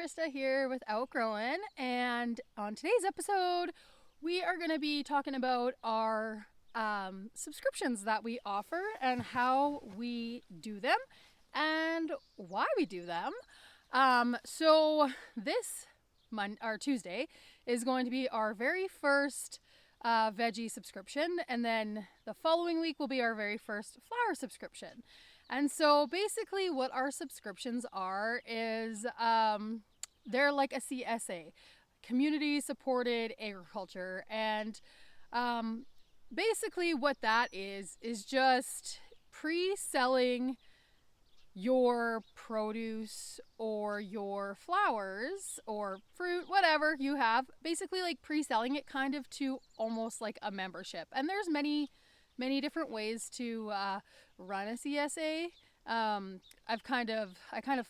Krista here with Outgrowing, and on today's episode, we are going to be talking about our subscriptions that we offer and how we do them and why we do them. So this Tuesday is going to be our very first veggie subscription, and then the following week will be our very first flower subscription. And so basically, what our subscriptions are is they're like a CSA, community supported agriculture. And basically, what that is just pre selling your produce or your flowers or fruit, whatever you have, basically like pre-selling it kind of to almost like a membership. And there's many different ways to run a CSA. I kind of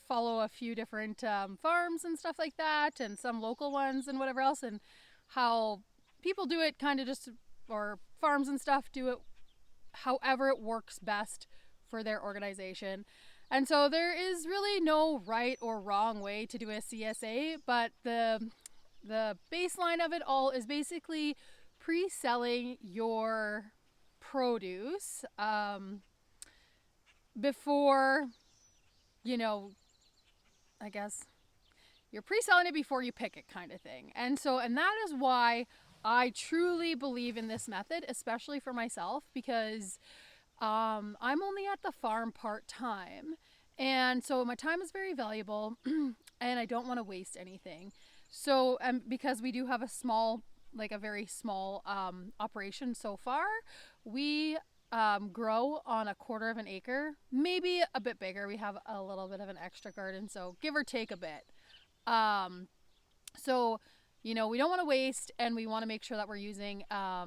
follow a few different farms and stuff like that, and some local ones and whatever else, and how people do it kind of just, or farms and stuff do it however it works best for their organization. And so there is really no right or wrong way to do a CSA, but the baseline of it all is basically pre-selling your produce before, I guess you're pre-selling it before you pick it, kind of thing. And that is why I truly believe in this method, especially for myself, because I'm only at the farm part-time, and so my time is very valuable and I don't want to waste anything. So because we do have a very small operation so far, we grow on a quarter of an acre, maybe a bit bigger. We have a little bit of an extra garden, so give or take a bit. So we don't want to waste, and we want to make sure that we're using our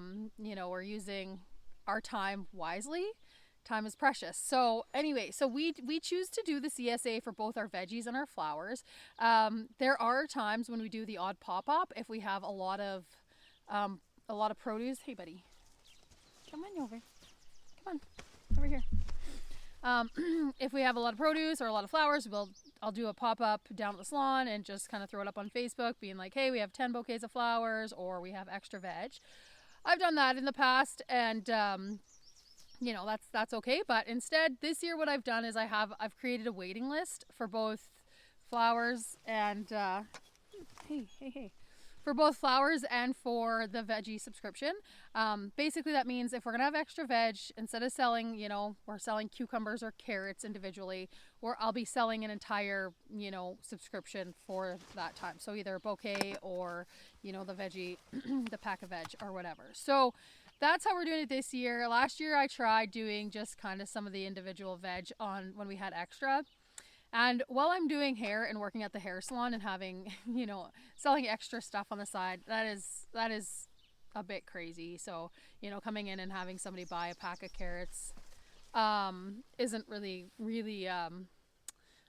time wisely. Time is precious. So anyway, we choose to do the CSA for both our veggies and our flowers. There are times when we do the odd pop-up if we have a lot of produce. Hey buddy, come on over here. If we have a lot of produce or a lot of flowers, I'll do a pop-up down at the salon and just kind of throw it up on Facebook being like, hey, we have 10 bouquets of flowers, or we have extra veg. I've done that in the past, and that's okay. But instead, this year what I've done is I've created a waiting list for both flowers and for both flowers and for the veggie subscription. Basically, that means if we're gonna have extra veg, instead of selling, we're selling cucumbers or carrots individually, or I'll be selling an entire, subscription for that time. So either a bouquet or, the veggie, the pack of veg or whatever. So that's how we're doing it this year. Last year I tried doing just kind of some of the individual veg on when we had extra. And while I'm doing hair and working at the hair salon and having, selling extra stuff on the side, that is a bit crazy. So, coming in and having somebody buy a pack of carrots isn't really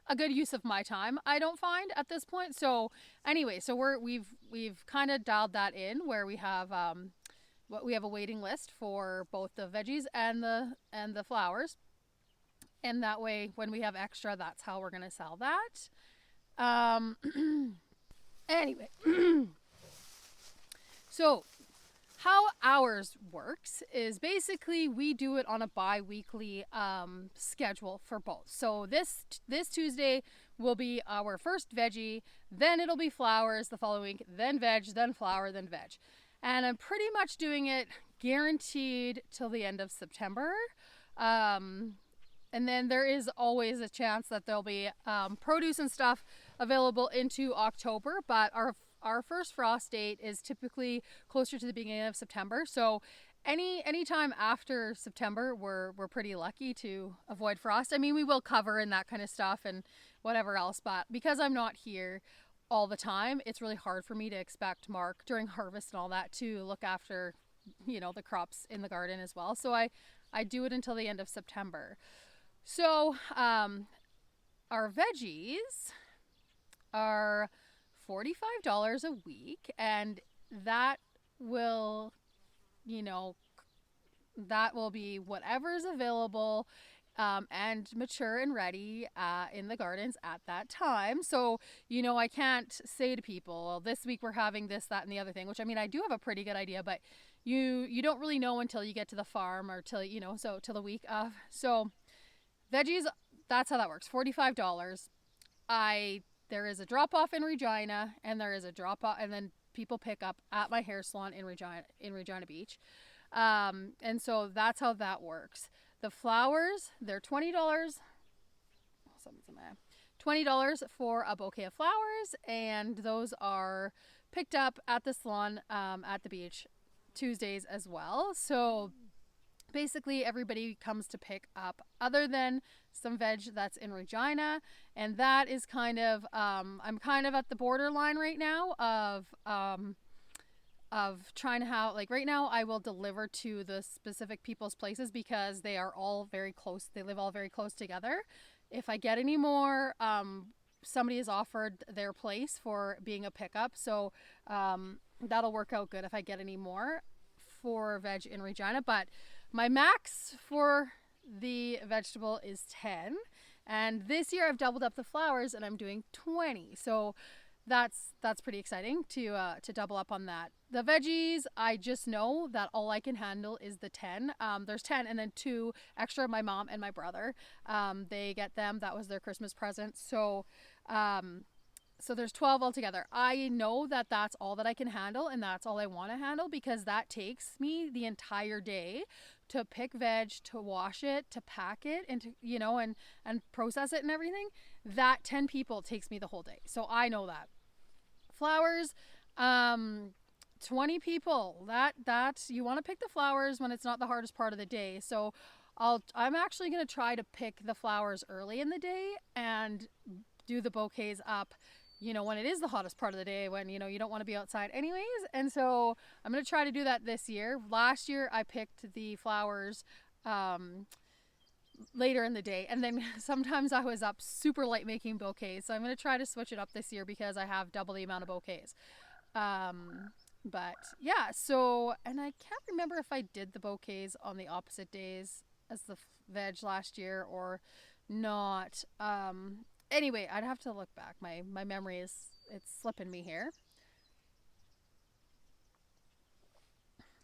a good use of my time, I don't find, at this point. So anyway, we've kind of dialed that in where we have a waiting list for both the veggies and the flowers. And that way, when we have extra, that's how we're going to sell that. Anyway, so how ours works is basically we do it on a bi-weekly schedule for both. So this Tuesday will be our first veggie, then it'll be flowers the following week, then veg, then flower, then veg. And I'm pretty much doing it guaranteed till the end of September. And then there is always a chance that there'll be produce and stuff available into October, but our first frost date is typically closer to the beginning of September. So any time after September, we're pretty lucky to avoid frost. I mean, we will cover and that kind of stuff and whatever else, but because I'm not here all the time, it's really hard for me to expect Mark during harvest and all that to look after, the crops in the garden as well. So I do it until the end of September. So our veggies are $45 a week, and that will be whatever is available and mature and ready in the gardens at that time. So, I can't say to people, well, this week we're having this, that, and the other thing, which I mean, I do have a pretty good idea, but you don't really know until you get to the farm or till the week of. So veggies, that's how that works. $45. There is a drop off in Regina, and there is a drop off, and then people pick up at my hair salon in Regina Beach. And so that's how that works. The flowers, they're $20. $20 for a bouquet of flowers, and those are picked up at the salon at the beach Tuesdays as well. So basically everybody comes to pick up, other than some veg that's in Regina, and that is kind of I'm kind of at the borderline right now of trying to have, like, right now I will deliver to the specific people's places because they are all very close. They live all very close together. If I get any more, somebody has offered their place for being a pickup, so that'll work out good if I get any more for veg in Regina. But my max for the vegetable is 10, and this year I've doubled up the flowers and I'm doing 20. So that's pretty exciting to double up on that. The veggies, I just know that all I can handle is the 10. There's 10 and then 2 extra, my mom and my brother. They get them. That was their Christmas present. So there's 12 altogether. I know that that's all that I can handle, and that's all I want to handle, because that takes me the entire day to pick veg, to wash it, to pack it, and to, and process it and everything. That 10 people takes me the whole day. So I know that. Flowers, 20 people. That you want to pick the flowers when it's not the hardest part of the day. So I'm actually going to try to pick the flowers early in the day and do the bouquets up, when it is the hottest part of the day, when, you don't want to be outside anyways. And so I'm going to try to do that this year. Last year I picked the flowers later in the day, and then sometimes I was up super late making bouquets. So I'm going to try to switch it up this year because I have double the amount of bouquets. But yeah, so, and I can't remember if I did the bouquets on the opposite days as the veg last year or not. Anyway, I'd have to look back. My memory it's slipping me here.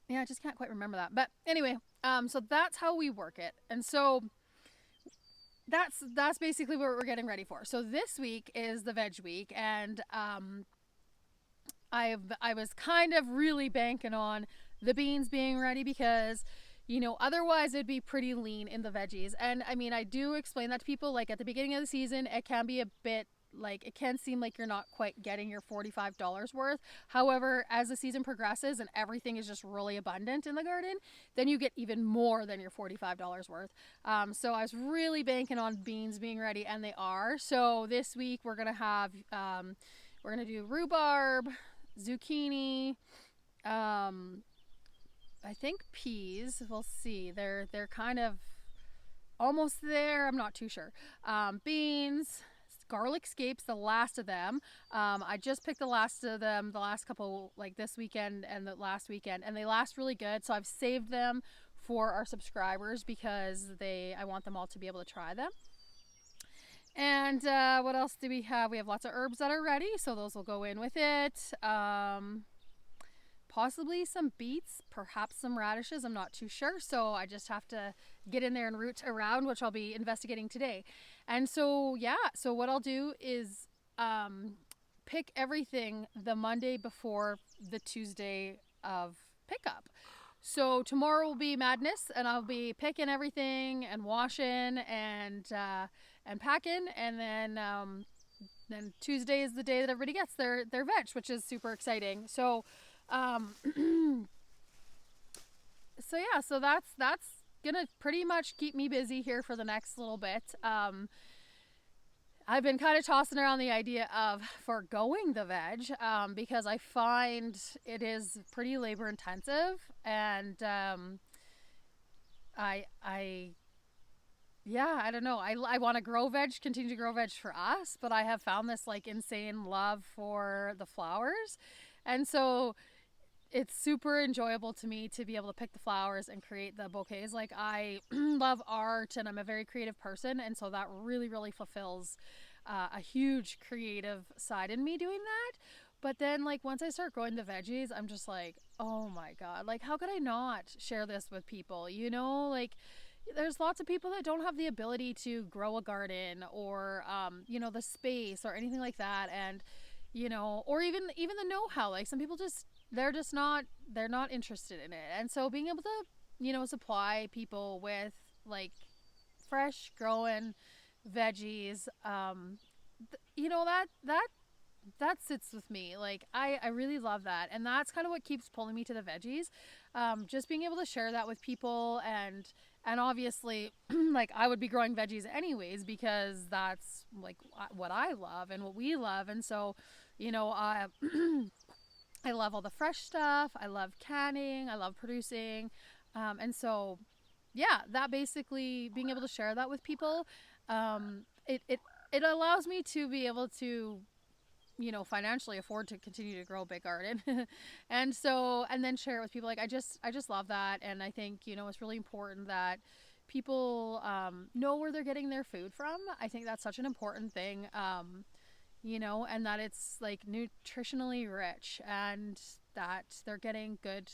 Yeah, I just can't quite remember that. But anyway, so that's how we work it. And so that's basically what we're getting ready for. So this week is the veg week, and I was kind of really banking on the beans being ready because, otherwise it'd be pretty lean in the veggies. And I mean, I do explain that to people, like at the beginning of the season, it can be a bit like, it can seem like you're not quite getting your $45 worth. However, as the season progresses and everything is just really abundant in the garden, then you get even more than your $45 worth. So I was really banking on beans being ready, and they are. So this week we're going to have, we're going to do rhubarb, zucchini, I think peas. We'll see. They're kind of almost there. I'm not too sure. Beans, garlic scapes, the last of them. I just picked the last of them, the last couple, like this weekend and the last weekend, and they last really good. So I've saved them for our subscribers because I want them all to be able to try them. And what else do we have? We have lots of herbs that are ready, so those will go in with it. Possibly some beets, perhaps some radishes. I'm not too sure, so I just have to get in there and root around, which I'll be investigating today. And so, yeah, so what I'll do is pick everything the Monday before the Tuesday of pickup. So tomorrow will be madness, and I'll be picking everything and washing and packing, and then Tuesday is the day that everybody gets their veg, which is super exciting. So so that's gonna pretty much keep me busy here for the next little bit. I've been kind of tossing around the idea of foregoing the veg because I find it is pretty labor intensive, and I don't know. I want to continue to grow veg for us, but I have found this like insane love for the flowers. And so it's super enjoyable to me to be able to pick the flowers and create the bouquets. Like I love art and I'm a very creative person, and so that really really fulfills a huge creative side in me doing that. But then like once I start growing the veggies, I'm just like, oh my god, like how could I not share this with people, you know? Like there's lots of people that don't have the ability to grow a garden or you know, the space or anything like that, and you know, or even the know-how. Like some people just they're not interested in it, and so being able to, you know, supply people with like fresh growing veggies, you know, that sits with me. Like I really love that, and that's kind of what keeps pulling me to the veggies. Just being able to share that with people, and obviously like I would be growing veggies anyways because that's like what I love and what we love. And so, you know, I love all the fresh stuff. I love canning. I love producing. And so, yeah, that basically being able to share that with people, it allows me to be able to, you know, financially afford to continue to grow a big garden. And so, and then share it with people. Like I just love that. And I think, you know, it's really important that people know where they're getting their food from. I think that's such an important thing. You know, and that it's like nutritionally rich and that they're getting good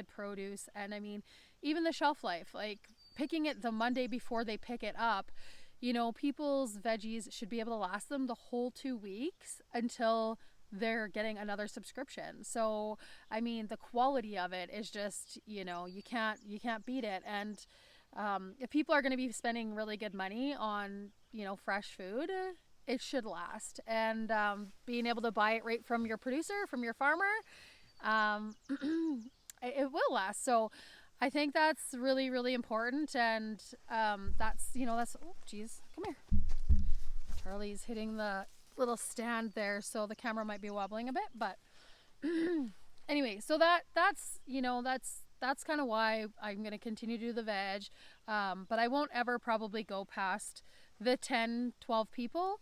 produce. And I mean, even the shelf life, like picking it the Monday before they pick it up, you know, people's veggies should be able to last them the whole 2 weeks until they're getting another subscription. So I mean, the quality of it is just, you know, you can't beat it. And if people are going to be spending really good money on, you know, fresh food, it should last. And being able to buy it right from your producer, from your farmer, um, it will last. So I think that's really, really important. And that's, you know, that's, oh, geez, come here. Charlie's hitting the little stand there, so the camera might be wobbling a bit. But anyway, so that's, you know, that's kind of why I'm going to continue to do the veg. But I won't ever probably go past the 10-12 people,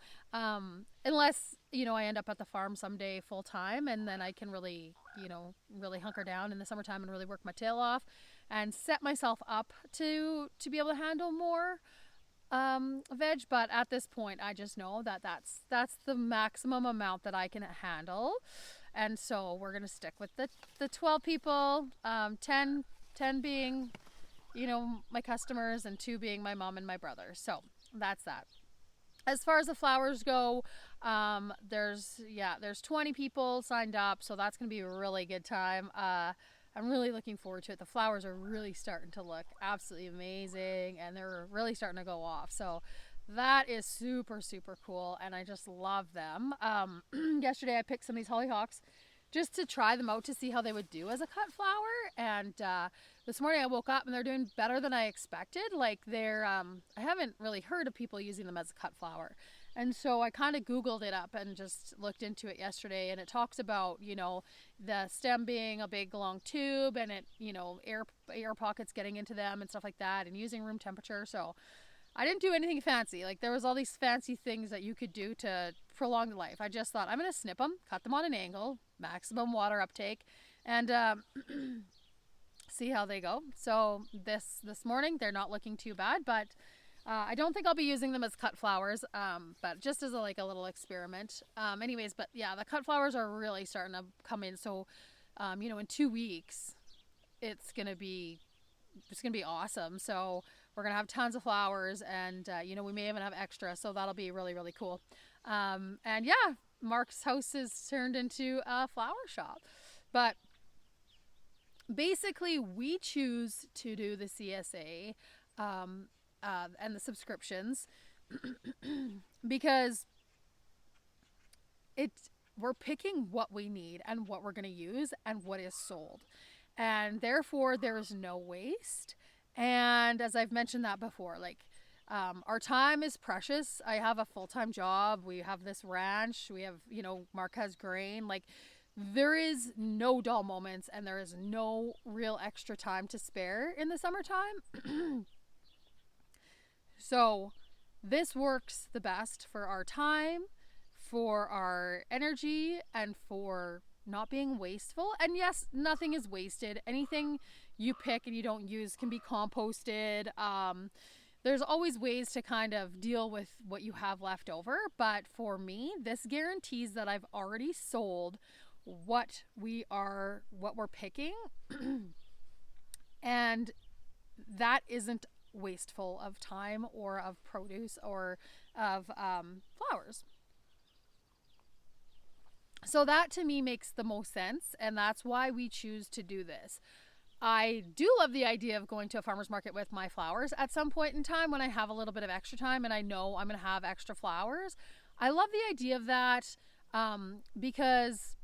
unless, you know, I end up at the farm someday full time, and then I can really, you know, really hunker down in the summertime and really work my tail off and set myself up to be able to handle more veg. But at this point I just know that that's the maximum amount that I can handle, and so we're gonna stick with the 12 people, 10 being, you know, my customers, and 2 being my mom and my brother. So that's that. As far as the flowers go, there's 20 people signed up, so that's gonna be a really good time. I'm really looking forward to it. The flowers are really starting to look absolutely amazing, and they're really starting to go off. So that is super super cool, and I just love them. Yesterday I picked some of these hollyhocks just to try them out to see how they would do as a cut flower, and this morning I woke up and they're doing better than I expected. Like they're I haven't really heard of people using them as a cut flower, and so I kind of Googled it up and just looked into it yesterday, and it talks about, you know, the stem being a big long tube, and it, you know, air pockets getting into them and stuff like that, and using room temperature. So I didn't do anything fancy. Like there was all these fancy things that you could do to prolong the life. I just thought I'm gonna snip them, cut them on an angle, maximum water uptake, and see how they go. So this morning they're not looking too bad, but I don't think I'll be using them as cut flowers, but just as a, like a little experiment. Anyways, but yeah, the cut flowers are really starting to come in. So you know, in 2 weeks it's gonna be awesome. So we're gonna have tons of flowers, and you know, we may even have extra, so that'll be really really cool. And yeah, Mark's house is turned into a flower shop. But basically we choose to do the CSA and the subscriptions because we're picking what we need and what we're going to use and what is sold, and therefore there is no waste. And as I've mentioned that before, like our time is precious. I have a full-time job. We have this ranch. We have, you know, Mark has grain. Like there is no dull moments, and there is no real extra time to spare in the summertime. So this works the best for our time, for our energy, and for not being wasteful. And yes, nothing is wasted. Anything you pick and you don't use can be composted. There's always ways to kind of deal with what you have left over. But for me, this guarantees that I've already sold what we're picking. And that isn't wasteful of time or of produce or of flowers. So that to me makes the most sense, and that's why we choose to do this. I do love the idea of going to a farmer's market with my flowers at some point in time when I have a little bit of extra time and I know I'm going to have extra flowers. I love the idea of that because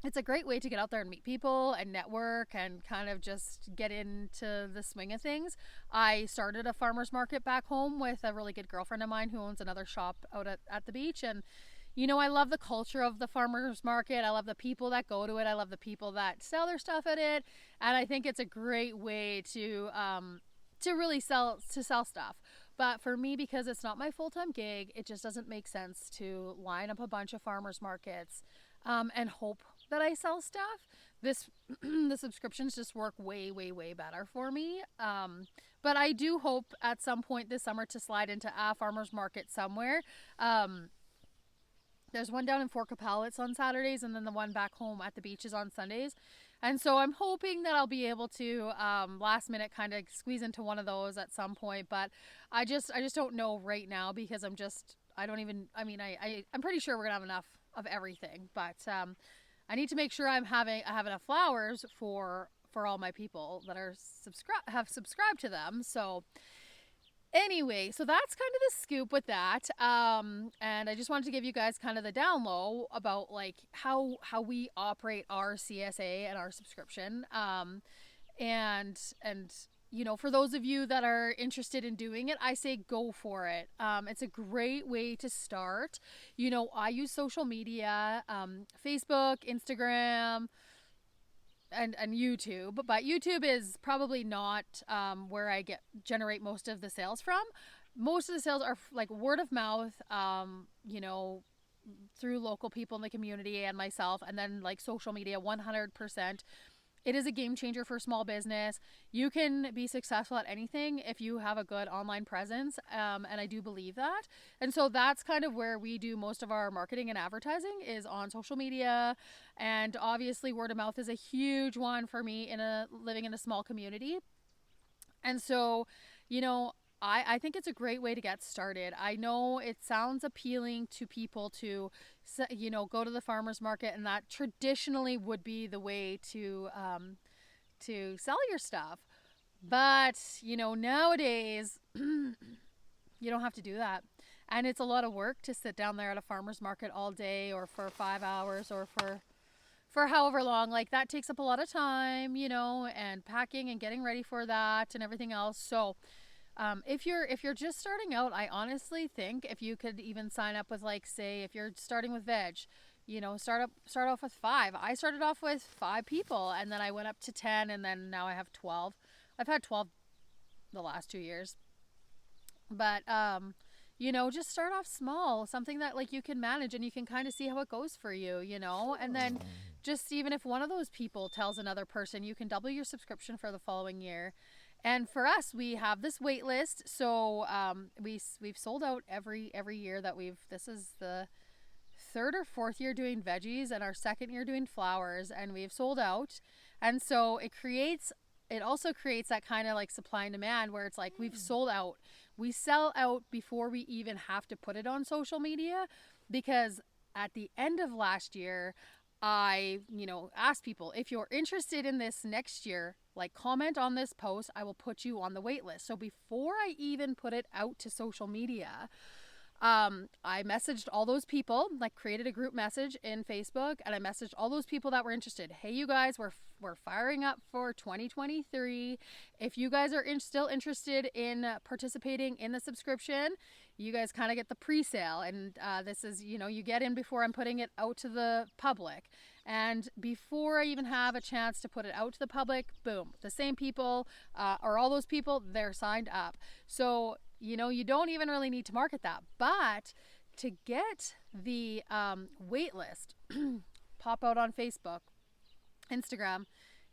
it's a great way to get out there and meet people and network and kind of just get into the swing of things. I started a farmer's market back home with a really good girlfriend of mine who owns another shop out at the beach. And, you know, I love the culture of the farmer's market. I love the people that go to it. I love the people that sell their stuff at it. And I think it's a great way to really sell stuff. But for me, because it's not my full-time gig, it just doesn't make sense to line up a bunch of farmer's markets and hope that I sell stuff. The subscriptions just work way, way, way better for me. But I do hope at some point this summer to slide into a farmer's market somewhere. There's one down in Fort Capel, it's on Saturdays, and then the one back home at the beach is on Sundays. And so I'm hoping that I'll be able to last minute kind of squeeze into one of those at some point. But I just don't know right now because I'm pretty sure we're gonna have enough of everything. But I need to make sure I have enough flowers for all my people that have subscribed to them. So anyway, so that's kind of the scoop with that. And I just wanted to give you guys kind of the down low about like how we operate our CSA and our subscription. And you know, for those of you that are interested in doing it, I say go for it. It's a great way to start. You know, I use social media, Facebook, Instagram, and YouTube, but YouTube is probably not where I generate most of the sales from. Most of the sales are like word of mouth, you know, through local people in the community and myself, and then like social media 100%. It is a game changer for small business. You can be successful at anything if you have a good online presence, and I do believe that. And so that's kind of where we do most of our marketing and advertising is on social media. And obviously word of mouth is a huge one for me living in a small community. And so, you know, I think it's a great way to get started. I know it sounds appealing to people to, you know, go to the farmer's market, and that traditionally would be the way to sell your stuff. But, you know, nowadays you don't have to do that. And it's a lot of work to sit down there at a farmer's market all day or for 5 hours or for however long. Like that takes up a lot of time, you know, and packing and getting ready for that and everything else. So if you're just starting out, I honestly think if you could even sign up with, like, say, if you're starting with veg, you know, start off with 5. I started off with 5 people, and then I went up to 10, and then now I have 12. I've had 12 the last 2 years. But you know, just start off small, something that like you can manage and you can kind of see how it goes for you, you know, and then just even if one of those people tells another person, you can double your subscription for the following year. And for us, we have this wait list. So we've sold out every year that this is the 3rd or 4th year doing veggies and our 2nd year doing flowers, and we've sold out. And so it also creates that kind of like supply and demand where it's like we've sold out. We sell out before we even have to put it on social media, because at the end of last year, I, you know, asked people, if you're interested in this next year, like comment on this post, I will put you on the wait list. So before I even put it out to social media, I messaged all those people, like created a group message in Facebook, and I messaged all those people that were interested. Hey, you guys, we're firing up for 2023. If you guys are still interested in participating in the subscription, you guys kind of get the pre-sale, and this is, you know, you get in before I'm putting it out to the public. And before I even have a chance to put it out to the public, boom, the same people or all those people, they're signed up. So, you know, you don't even really need to market that. But to get the wait list, pop out on Facebook, Instagram.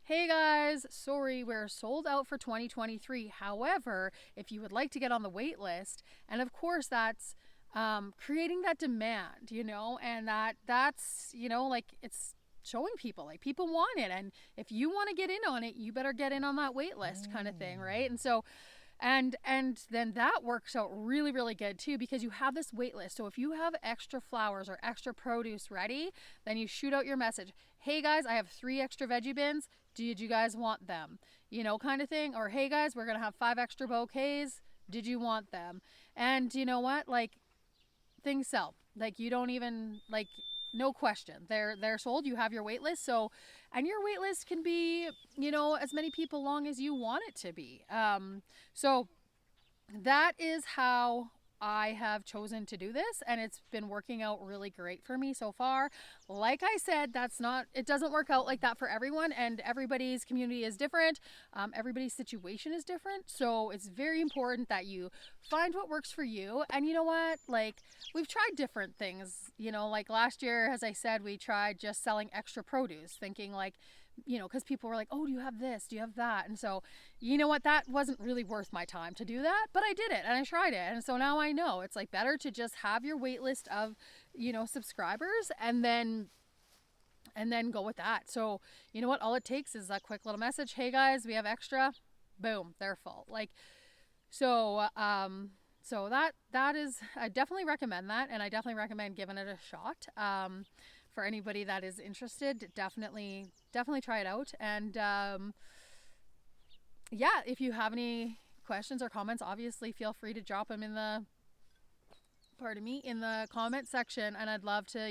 Hey guys, sorry, we're sold out for 2023. However, if you would like to get on the wait list, and of course that's creating that demand, and that's, like, it's showing people, like, people want it. And if you want to get in on it, you better get in on that wait list kind of thing, right? And so, and then that works out really, really good too, because you have this wait list. So if you have extra flowers or extra produce ready, then you shoot out your message. Hey guys, I have 3 extra veggie bins. Did you guys want them? Kind of thing. Or, hey guys, we're going to have 5 extra bouquets. Did you want them? And you know what? Like, things sell. Like, you don't even, like, no question. They're sold. You have your wait list. So, and your wait list can be, as many people long as you want it to be. So that is how I have chosen to do this, and it's been working out really great for me so far. Like I said, it doesn't work out like that for everyone, and everybody's community is different. Everybody's situation is different. So it's very important that you find what works for you. And you know what? Like, we've tried different things, like last year, as I said, we tried just selling extra produce, thinking like, because people were like, oh, do you have this? Do you have that? And so, you know what? That wasn't really worth my time to do that, but I did it and I tried it. And so now I know it's like better to just have your wait list of, subscribers and then go with that. So, you know what? All it takes is a quick little message. Hey guys, we have extra. Boom, they're full. Like, so that is, I definitely recommend that. And I definitely recommend giving it a shot. For anybody that is interested, definitely try it out. And if you have any questions or comments, obviously feel free to drop them in the comment section, and I'd love to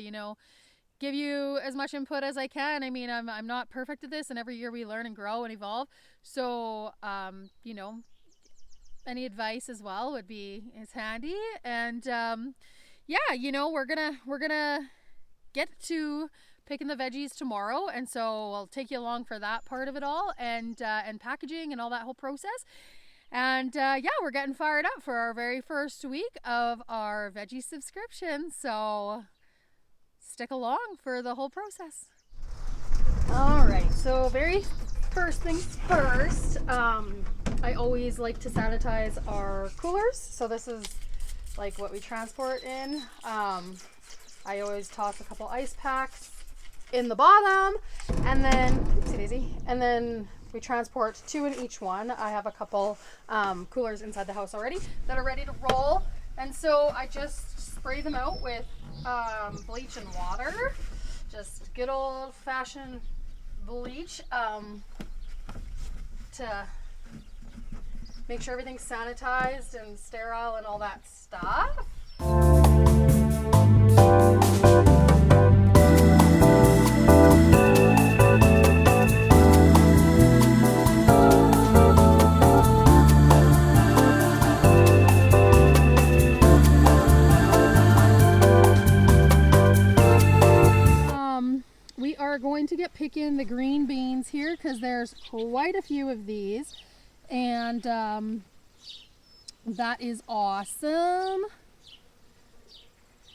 give you as much input as I can. I mean, I'm not perfect at this, and every year we learn and grow and evolve. So any advice as well is handy. And we're gonna get to picking the veggies tomorrow, and so I'll take you along for that part of it all, and packaging and all that whole process. And we're getting fired up for our very first week of our veggie subscription, so stick along for the whole process. All right, so very first things first, I always like to sanitize our coolers. So this is like what we transport in. I always toss a couple ice packs in the bottom, and then, oopsie daisy, and then we transport 2 in each one. I have a couple coolers inside the house already that are ready to roll, and so I just spray them out with bleach and water, just good old fashioned bleach, to make sure everything's sanitized and sterile and all that stuff. We are going to get picking the green beans here because there's quite a few of these, and that is awesome.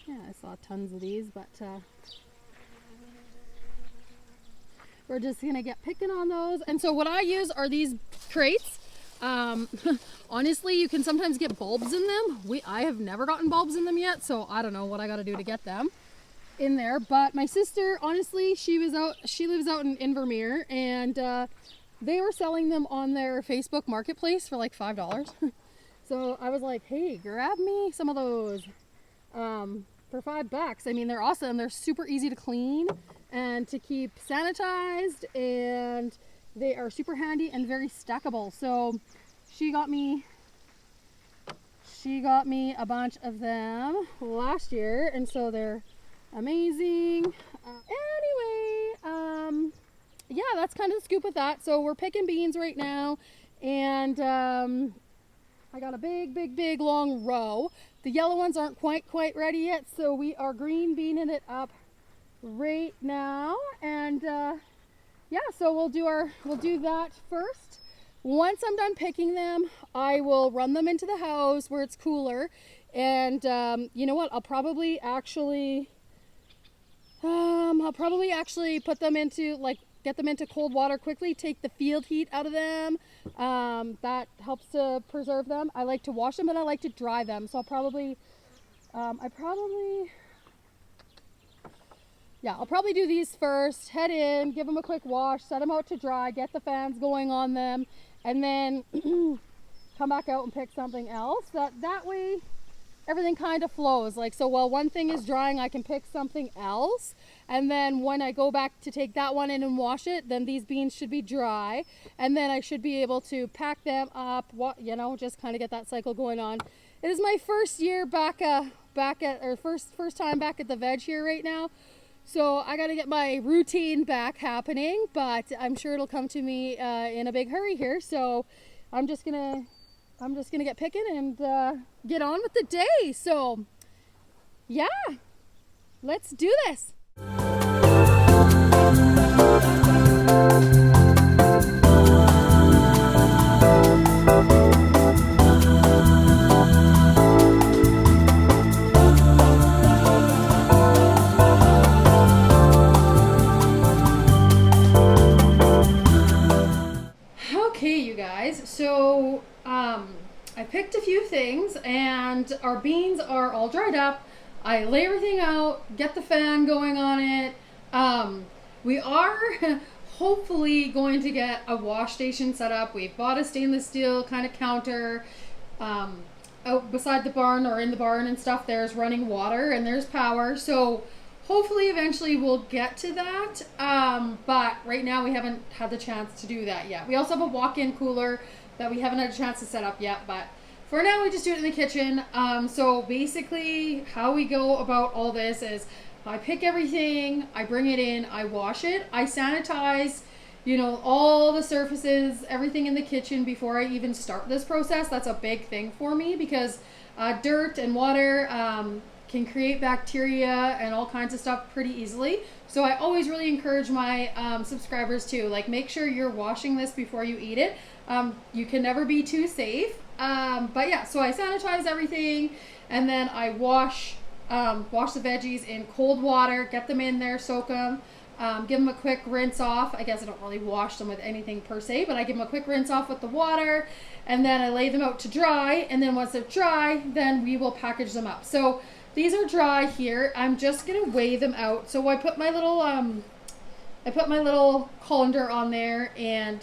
Yeah, I saw tons of these, but we're just gonna get picking on those. And so what I use are these crates. Honestly, you can sometimes get bulbs in them. I have never gotten bulbs in them yet, so I don't know what I gotta do to get them in there. But my sister, honestly, she lives out in Invermere, and they were selling them on their Facebook marketplace for like $5. So I was like, hey, grab me some of those for $5. I mean, they're awesome. They're super easy to clean and to keep sanitized, and they are super handy and very stackable. So she got me a bunch of them last year, and so they're amazing. Yeah, that's kind of the scoop with that. So we're picking beans right now, and I got a big long row. The yellow ones aren't quite ready yet, so we are green beaning it up right now. And so we'll do that first. Once I'm done picking them, I will run them into the house where it's cooler. And you know what? I'll probably actually I'll probably actually put them into, like, get them into cold water quickly, take the field heat out of them. That helps to preserve them. I like to wash them, but I like to dry them. So I'll probably do these first, head in, give them a quick wash, set them out to dry, get the fans going on them, and then come back out and pick something else. That way everything kind of flows. Like, so while one thing is drying, I can pick something else. And then when I go back to take that one in and wash it, then these beans should be dry. And then I should be able to pack them up, just kind of get that cycle going on. It is my first year first time back at the veg here right now. So I got to get my routine back happening, but I'm sure it'll come to me in a big hurry here. So I'm just gonna get picking and get on with the day. So yeah, let's do this. Okay, you guys, so I picked a few things and our beans are all dried up. I lay everything out, get the fan going on it. We are hopefully going to get a wash station set up. We've bought a stainless steel kind of counter out beside the barn, or in the barn and stuff. There's running water and there's power. So hopefully eventually we'll get to that. But right now we haven't had the chance to do that yet. We also have a walk-in cooler that we haven't had a chance to set up yet, but for now we just do it in the kitchen. So basically how we go about all this is I pick everything, I bring it in, I wash it, I sanitize, all the surfaces, everything in the kitchen before I even start this process. That's a big thing for me because dirt and water can create bacteria and all kinds of stuff pretty easily. So I always really encourage my subscribers to, like, make sure you're washing this before you eat it. You can never be too safe. But yeah, so I sanitize everything and then I wash the veggies in cold water, get them in there, soak them, give them a quick rinse off. I guess I don't really wash them with anything per se, but I give them a quick rinse off with the water, and then I lay them out to dry, and then once they're dry, then we will package them up. So these are dry here. I'm just gonna weigh them out. So I put my little colander on there and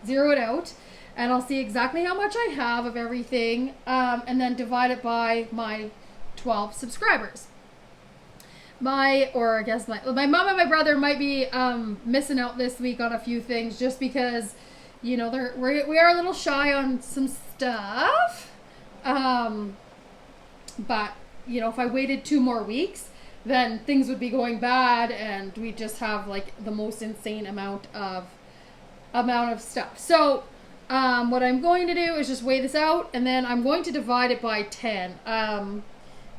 zero it out, and I'll see exactly how much I have of everything, and then divide it by my 12 subscribers. My mom and my brother might be missing out this week on a few things just because we are a little shy on some stuff, but if I waited 2 more weeks, then things would be going bad and we just have like the most insane amount of stuff. So what I'm going to do is just weigh this out, and then I'm going to divide it by 10,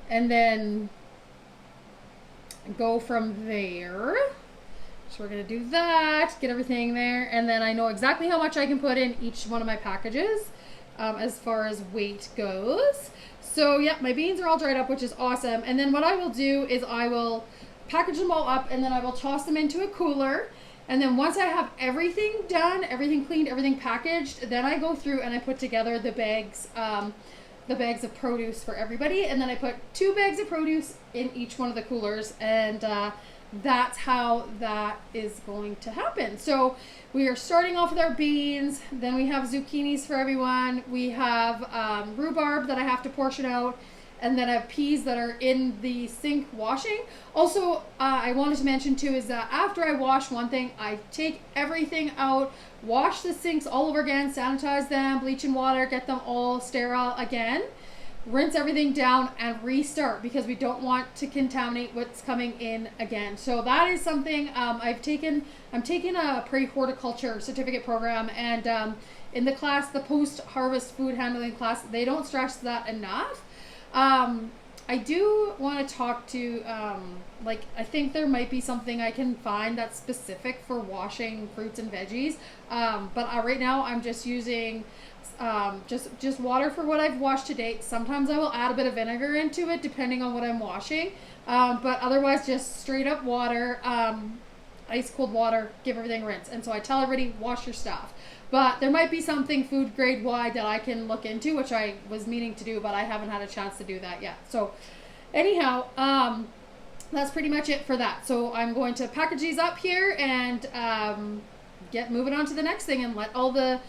and then go from there. So we're going to do that, get everything there, and then I know exactly how much I can put in each one of my packages as far as weight goes. So yeah, my beans are all dried up, which is awesome. And then what I will do is I will package them all up, and then I will toss them into a cooler. And then once I have everything done, everything cleaned, everything packaged, then I go through and I put together the bags of produce for everybody. And then I put 2 bags of produce in each one of the coolers, and that's how that is going to happen. So we are starting off with our beans, then we have zucchinis for everyone, we have rhubarb that I have to portion out, and then I have peas that are in the sink washing. Also, I wanted to mention too is that after I wash one thing, I take everything out, wash the sinks all over again, sanitize them, bleach and water, get them all sterile again, rinse everything down, and restart because we don't want to contaminate what's coming in again. So that is something I'm taking a pre-horticulture certificate program, and in the class, the post-harvest food handling class, they don't stress that enough. I do want to talk to, like, I think there might be something I can find that's specific for washing fruits and veggies. But right now I'm just using just water for what I've washed to date. Sometimes I will add a bit of vinegar into it depending on what I'm washing. But otherwise just straight up water, ice cold water, give everything a rinse. And so I tell everybody, wash your stuff. But there might be something food grade wide that I can look into, which I was meaning to do, but I haven't had a chance to do that yet. So anyhow, that's pretty much it for that. So I'm going to package these up here and get moving on to the next thing and let all the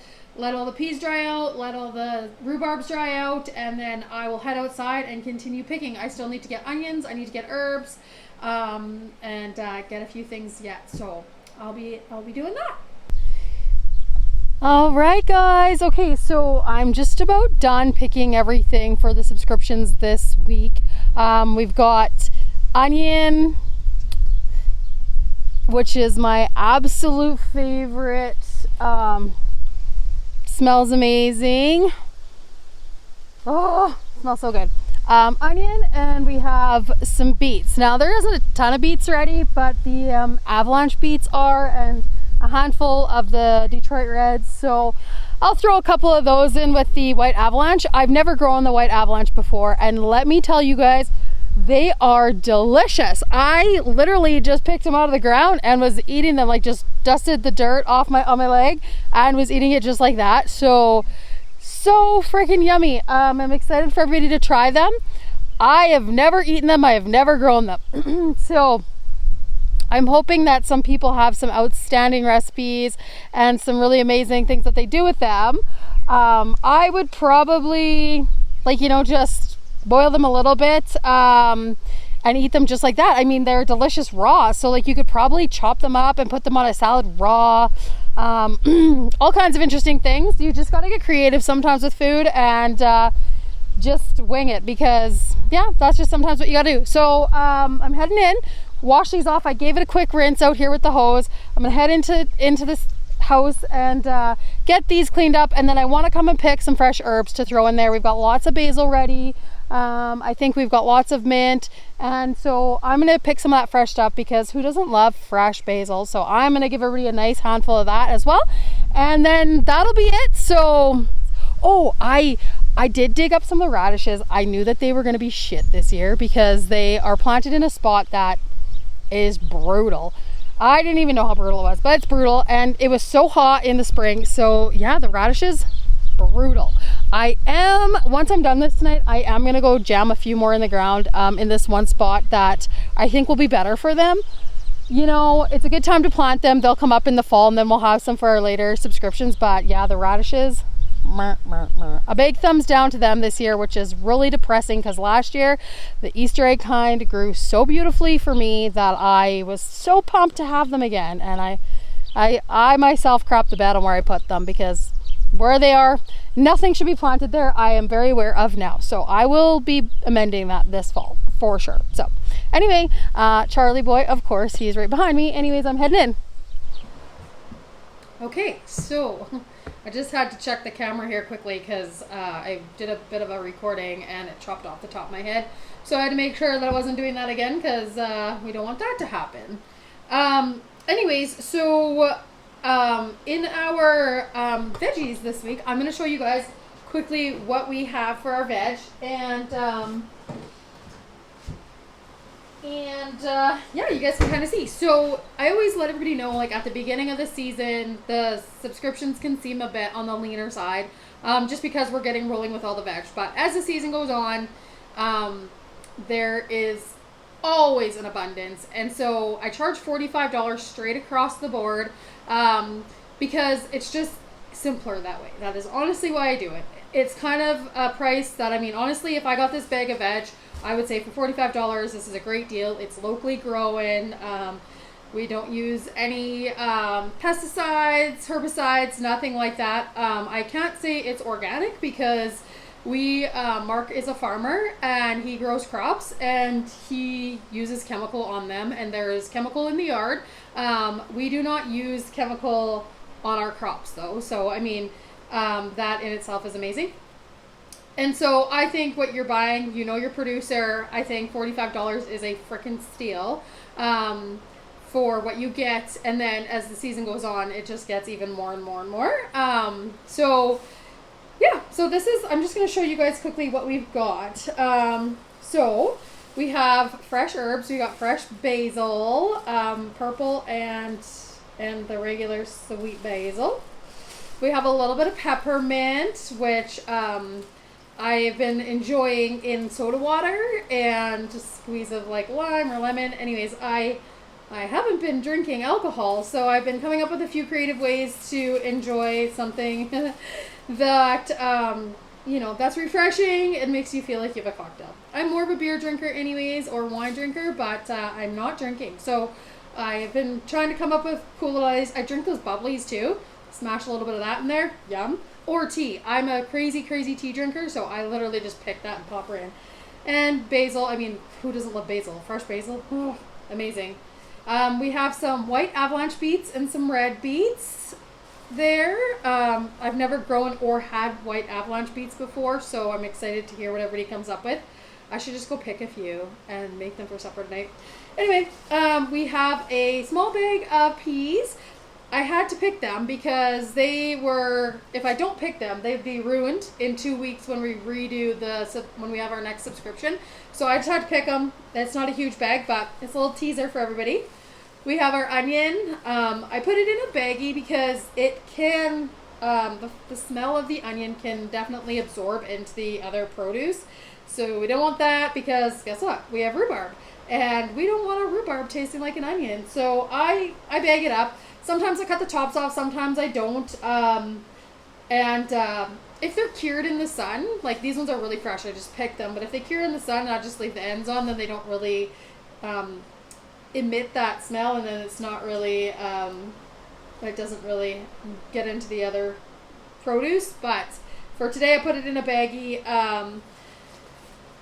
peas dry out, let all the rhubarbs dry out, and then I will head outside and continue picking. I still need to get onions, I need to get herbs, and get a few things yet. So I'll be doing that. All right, guys. Okay, so I'm just about done picking everything for the subscriptions this week. We've got onion, which is my absolute favorite. Smells amazing. Oh, smells so good. Onion, and we have some beets. Now there isn't a ton of beets ready, but the avalanche beets are, and a handful of the Detroit Reds, so I'll throw a couple of those in with the white avalanche. I've never grown the white avalanche before, and let me tell you guys, they are delicious. I literally just picked them out of the ground and was eating them, like just dusted the dirt off on my leg and was eating it just like that. So freaking yummy. I'm excited for everybody to try them. I have never eaten them, I have never grown them. So I'm hoping that some people have some outstanding recipes and some really amazing things that they do with them. I would probably, like, just boil them a little bit and eat them just like that. I mean, they're delicious raw. So like you could probably chop them up and put them on a salad raw. All kinds of interesting things. You just got to get creative sometimes with food and just wing it, because yeah, that's just sometimes what you got to do. So I'm heading in. Wash these off. I gave it a quick rinse out here with the hose. I'm gonna head into this house and get these cleaned up, and then I want to come and pick some fresh herbs to throw in there. We've got lots of basil ready. I think we've got lots of mint, and so I'm gonna pick some of that fresh stuff, because who doesn't love fresh basil? So I'm gonna give everybody a nice handful of that as well, and then that'll be it. So I did dig up some of the radishes. I knew that they were gonna be shit this year because they are planted in a spot that is brutal. I didn't even know how brutal it was, but it's brutal, and it was so hot in the spring. So yeah, the radishes, brutal. Once I'm done this tonight, I am gonna go jam a few more in the ground in this one spot that I think will be better for them. It's a good time to plant them. They'll come up in the fall, and then we'll have some for our later subscriptions. But yeah, the radishes, a big thumbs down to them this year, which is really depressing, because last year the Easter egg kind grew so beautifully for me that I was so pumped to have them again, and I myself crapped the bed on where I put them, because where they are, nothing should be planted there. I am very aware of now, so I will be amending that this fall for sure. So anyway, Charlie boy, of course, he's right behind me. Anyways, I'm heading in. Okay, so I just had to check the camera here quickly, because I did a bit of a recording and it chopped off the top of my head. So I had to make sure that I wasn't doing that again, because we don't want that to happen. Anyways, so in our veggies this week, I'm going to show you guys quickly what we have for our veg. And yeah, you guys can kind of see. So I always let everybody know, like at the beginning of the season, the subscriptions can seem a bit on the leaner side, just because we're getting rolling with all the veg. But as the season goes on, there is always an abundance. And so I charge $45 straight across the board, because it's just simpler that way. That is honestly why I do it. It's kind of a price that, I mean, honestly, if I got this bag of veg, I would say for $45, this is a great deal. It's locally grown. We don't use any pesticides, herbicides, nothing like that. I can't say it's organic, because Mark is a farmer and he grows crops and he uses chemical on them, and there's chemical in the yard. We do not use chemical on our crops though. So, I mean, that in itself is amazing. And so I think what you're buying, you know your producer, I think $45 is a freaking steal for what you get. And then as the season goes on, it just gets even more and more and more. So yeah, so this is, I'm just going to show you guys quickly what we've got. So we have fresh herbs. We got fresh basil, purple and the regular sweet basil. We have a little bit of peppermint, which I've been enjoying in soda water and just squeeze of like lime or lemon. Anyways, I haven't been drinking alcohol, so I've been coming up with a few creative ways to enjoy something that that's refreshing. It makes you feel like you have a cocktail. I'm more of a beer drinker anyways, or wine drinker, but I'm not drinking. So I've been trying to come up with cool little ideas. I drink those bubblies too. Smash a little bit of that in there. Yum. Or tea. I'm a crazy tea drinker, so I literally just pick that and pop her in. And basil. I mean, who doesn't love basil? Fresh basil. Oh, amazing. We have some white avalanche beets and some red beets there. I've never grown or had white avalanche beets before, so I'm excited to hear what everybody comes up with. I should just go pick a few and make them for supper tonight. Anyway, we have a small bag of peas. I had to pick them because they were, if I don't pick them, they'd be ruined in 2 weeks when we redo when we have our next subscription. So I just had to pick them. It's not a huge bag, but it's a little teaser for everybody. We have our onion. I put it in a baggie because it can, the smell of the onion can definitely absorb into the other produce. So we don't want that because guess what? We have rhubarb. And we don't want our rhubarb tasting like an onion. So I bag it up. Sometimes I cut the tops off, sometimes I don't. If they're cured in the sun, like these ones are really fresh, I just pick them. But if they cure in the sun and I just leave the ends on, then they don't really emit that smell, and then it's not really, it doesn't really get into the other produce. But for today, I put it in a baggie.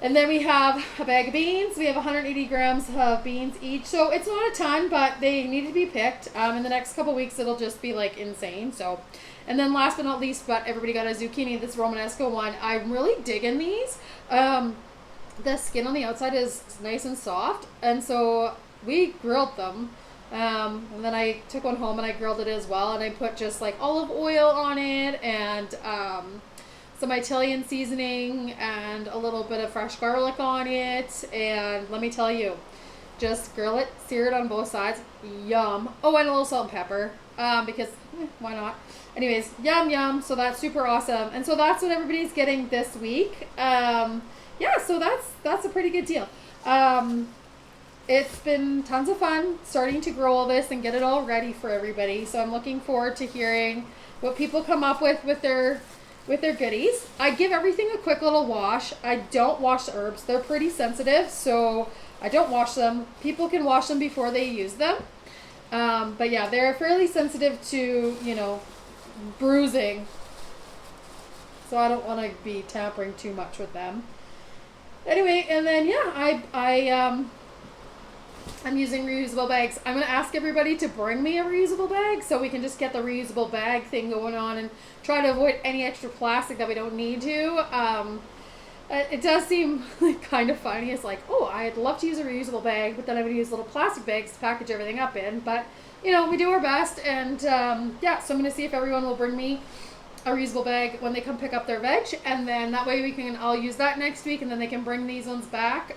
And then we have a bag of beans. We have 180 grams of beans each. So it's not a ton, but they need to be picked. In the next couple weeks, it'll just be like insane. So, and then last but not least, but everybody got a zucchini, this Romanesco one. I'm really digging these. The skin on the outside is nice and soft. And so we grilled them. And then I took one home and I grilled it as well. And I put just like olive oil on it and some Italian seasoning and a little bit of fresh garlic on it. And let me tell you, just grill it, sear it on both sides. Yum. Oh, and a little salt and pepper because why not? Anyways, yum. So that's super awesome. And so that's what everybody's getting this week. Yeah, so that's a pretty good deal. It's been tons of fun starting to grow all this and get it all ready for everybody. So I'm looking forward to hearing what people come up with their goodies. I give everything a quick little wash. I don't wash the herbs. They're pretty sensitive, so I don't wash them. People can wash them before they use them. But yeah, they're fairly sensitive to, bruising. So I don't want to be tampering too much with them. Anyway, and then yeah, I'm using reusable bags. I'm going to ask everybody to bring me a reusable bag so we can just get the reusable bag thing going on and try to avoid any extra plastic that we don't need to. It does seem kind of funny. It's like, oh, I'd love to use a reusable bag, but then I'm going to use little plastic bags to package everything up in. But, we do our best. And, yeah, so I'm going to see if everyone will bring me a reusable bag when they come pick up their veg. And then that way I'll use that next week, and then they can bring these ones back.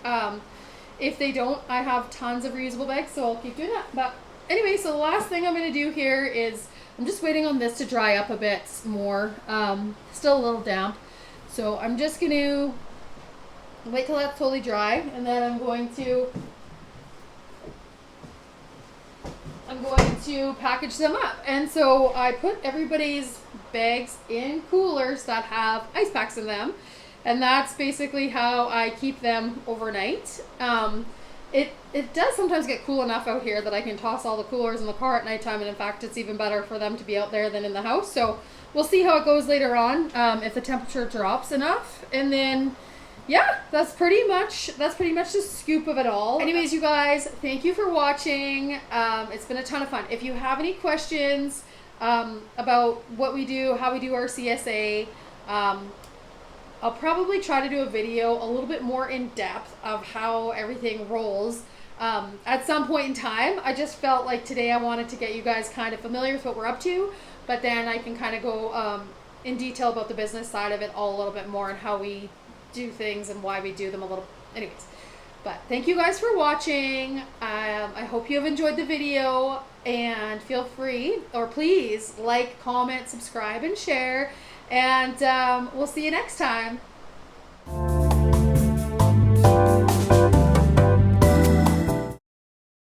If they don't, I have tons of reusable bags, so I'll keep doing that. But anyway, so the last thing I'm going to do here is I'm just waiting on this to dry up a bit more. Still a little damp. So I'm just going to wait till that's totally dry, and then I'm going to package them up. And so I put everybody's bags in coolers that have ice packs in them. And that's basically how I keep them overnight. It does sometimes get cool enough out here that I can toss all the coolers in the car at nighttime, and in fact it's even better for them to be out there than in the house. So we'll see how it goes later on, if the temperature drops enough. And then yeah, that's pretty much the scoop of it all. Anyways, you guys, thank you for watching. It's been a ton of fun. If you have any questions about what we do, how we do our CSA, I'll probably try to do a video a little bit more in depth of how everything rolls at some point in time. I just felt like today I wanted to get you guys kind of familiar with what we're up to, but then I can kind of go in detail about the business side of it all a little bit more and how we do things and why we do them a little. Anyways, but thank you guys for watching. I hope you have enjoyed the video, and feel free, or please, like, comment, subscribe, and share. And we'll see you next time.